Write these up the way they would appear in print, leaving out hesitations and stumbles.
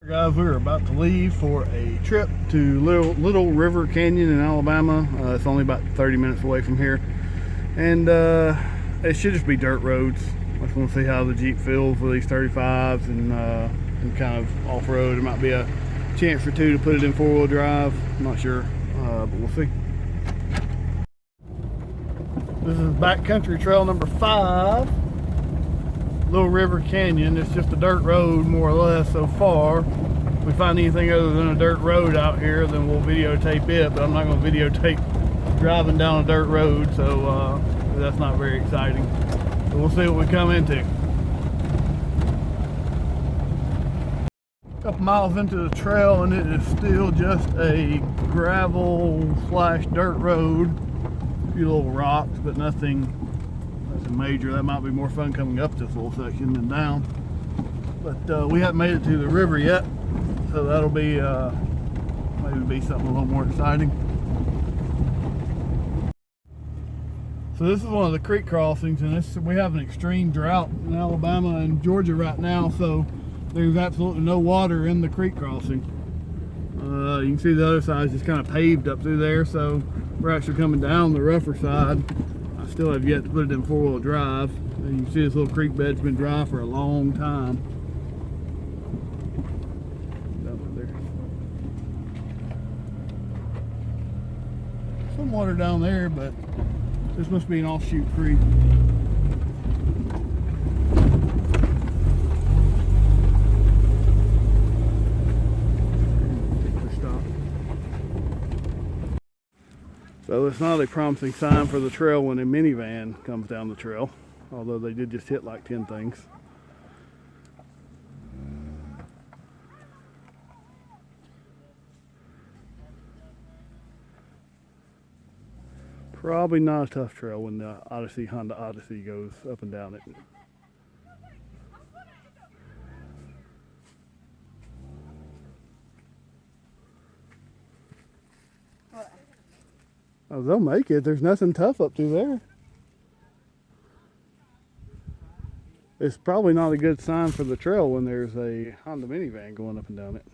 Guys, we're about to leave for a trip to Little River Canyon in Alabama. It's only about 30 minutes away from here, and it should just be dirt roads. I just want to see how the Jeep feels with these 35's and kind of off-road. It might be a chance or two to put it in four-wheel drive. I'm not sure, but we'll see. This is backcountry trail number 5. Little River Canyon. It's just a dirt road more or less so far. If we find anything other than a dirt road out here, then we'll videotape it, but I'm not going to videotape driving down a dirt road, so that's not very exciting. But we'll see what we come into. A couple miles into the trail and it is still just a gravel / dirt road. A few little rocks, but nothing major. That might be more fun coming up this little section than down, but we haven't made it to the river yet, so that'll be maybe be something a little more exciting. So this is one of the creek crossings, and we have an extreme drought in Alabama and Georgia right now, so there's absolutely no water in the creek crossing. You can see the other side is just kind of paved up through there, so we're actually coming down the rougher side. Still have yet to put it in four-wheel drive. And you can see this little creek bed's been dry for a long time. Down there. Some water down there, but this must be an offshoot creek. So it's not a promising sign for the trail when a minivan comes down the trail, although they did just hit like 10 things. Probably not a tough trail when the Honda Odyssey goes up and down it. Oh, they'll make it. There's nothing tough up through there. It's probably not a good sign for the trail when there's a Honda minivan going up and down it.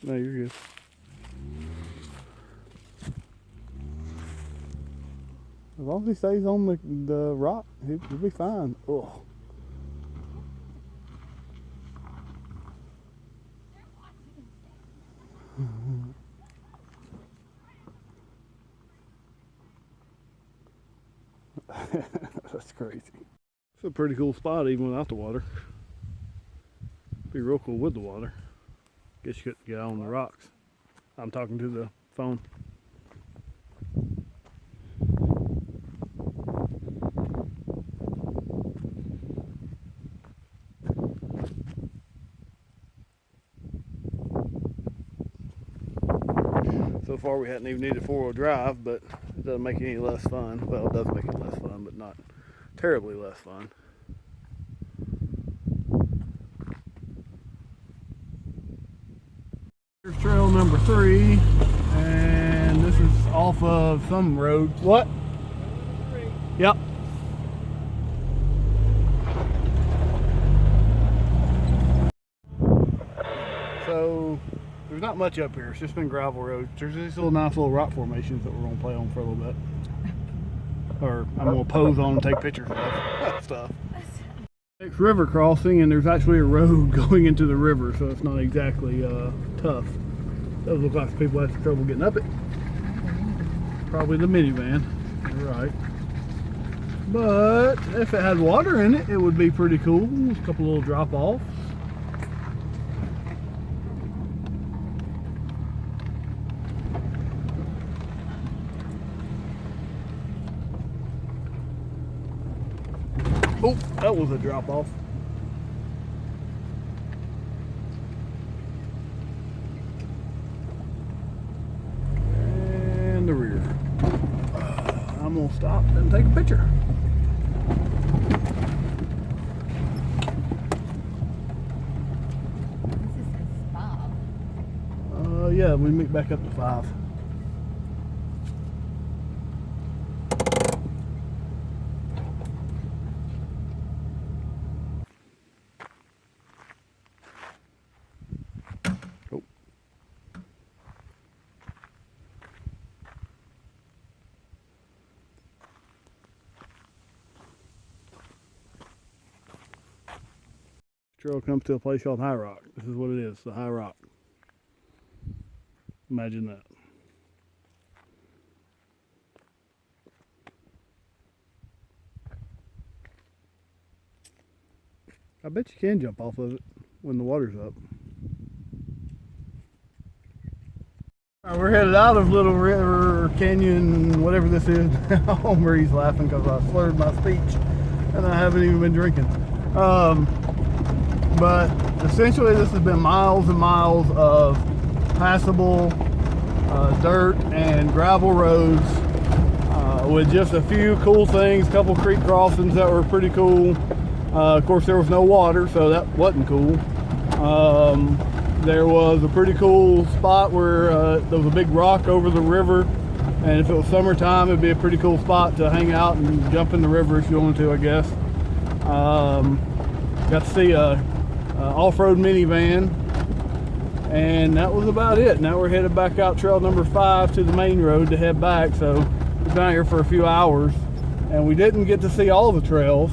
No, you're good. As long as he stays on the rock, he'll be fine. Oh. That's crazy. It's a pretty cool spot even without the water. Be real cool with the water. Guess you couldn't get on the rocks. I'm talking to the phone. So far we hadn't even needed four-wheel drive, but it doesn't make it any less fun. Well, it does make it less fun, but not terribly less fun. Here's trail number 3, and this is off of some road. What? Yep. So there's not much up here. It's just been gravel roads. There's these nice little rock formations that we're gonna play on for a little bit, or I'm gonna pose on and take pictures of stuff. Next river crossing, and there's actually a road going into the river, so it's not exactly tough. Does look like people have trouble getting up it. Probably the minivan. You're right. But if it had water in it, it would be pretty cool. A couple little drop-offs. Oh, that was a drop-off. And the rear. I'm gonna stop and take a picture. This is 5. Yeah, we meet back up to 5. trail comes to a place called High Rock. This is what it is, the High Rock. Imagine that. I bet you can jump off of it when the water's up. All right, we're headed out of Little River Canyon, whatever this is. Homer's laughing because I slurred my speech and I haven't even been drinking. But essentially this has been miles and miles of passable dirt and gravel roads with just a few cool things, a couple creek crossings that were pretty cool. Of course there was no water, so that wasn't cool. There was a pretty cool spot where there was a big rock over the river, and if it was summertime it'd be a pretty cool spot to hang out and jump in the river if you wanted to, I guess. Got to see a off-road minivan, and that was about it. Now we're headed back out trail number 5 to the main road to head back. So we've been out here for a few hours and we didn't get to see all the trails,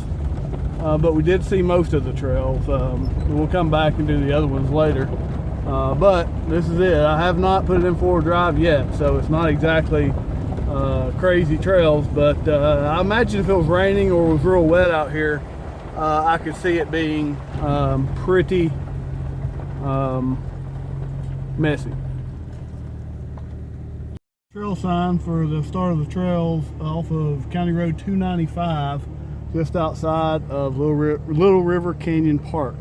but we did see most of the trails. We'll come back and do the other ones later. But this is it. I have not put it in four-wheel drive yet, so it's not exactly crazy trails, but I imagine if it was raining or was real wet out here, I could see it being pretty messy. Trail sign for the start of the trails off of County Road 295, just outside of Little River Canyon Park.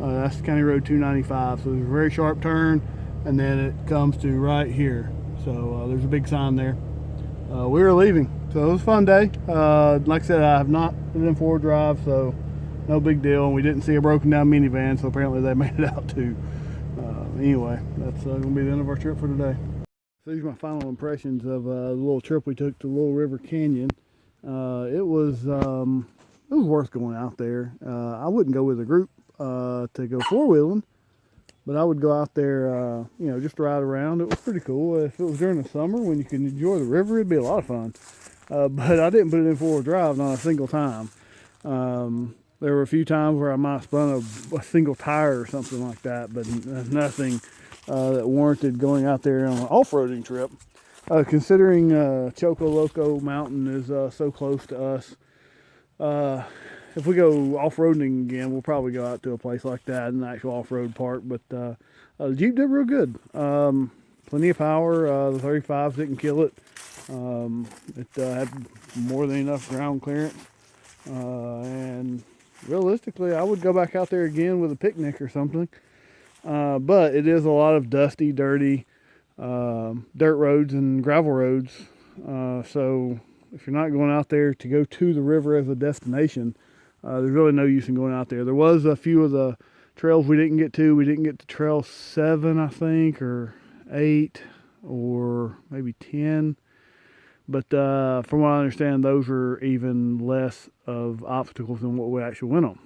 That's County Road 295, so there's a very sharp turn and then it comes to right here. So there's a big sign there. We were leaving, so it was a fun day. Like I said, I have not been in four-wheel drive, so no big deal. And we didn't see a broken down minivan, so apparently they made it out too. Anyway, that's going to be the end of our trip for today. So these are my final impressions of the little trip we took to Little River Canyon. It was worth going out there. I wouldn't go with a group to go four-wheeling, but I would go out there, you know, just to ride around. It was pretty cool. If it was during the summer when you can enjoy the river, it'd be a lot of fun. But I didn't put it in four-wheel drive, not a single time. There were a few times where I might have spun a single tire or something like that, but nothing that warranted going out there on an off-roading trip. Considering Choco Loco Mountain is so close to us, if we go off-roading again, we'll probably go out to a place like that, an actual off-road park. But the Jeep did real good. Plenty of power. The 35's didn't kill it. It had more than enough ground clearance. And realistically, I would go back out there again with a picnic or something. But it is a lot of dusty, dirty dirt roads and gravel roads. So if you're not going out there to go to the river as a destination, there's really no use in going out there. There was a few of the trails we didn't get to. We didn't get to trail 7, I think, or 8, or maybe 10. But from what I understand, those are even less of obstacles than what we actually went on.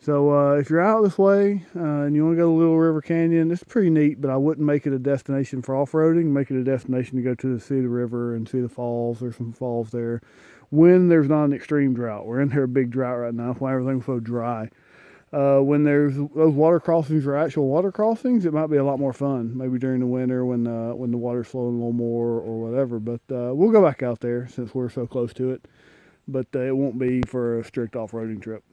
So if you're out this way and you want to go to Little River Canyon, it's pretty neat, but I wouldn't make it a destination for off-roading. Make it a destination to go to see the river and see the falls. There's some falls there when there's not an extreme drought. We're in there a big drought right now. That's why everything's so dry. When there's those water crossings are actual water crossings, it might be a lot more fun. Maybe during the winter when the water's flowing a little more or whatever. But we'll go back out there since we're so close to it. But it won't be for a strict off-roading trip.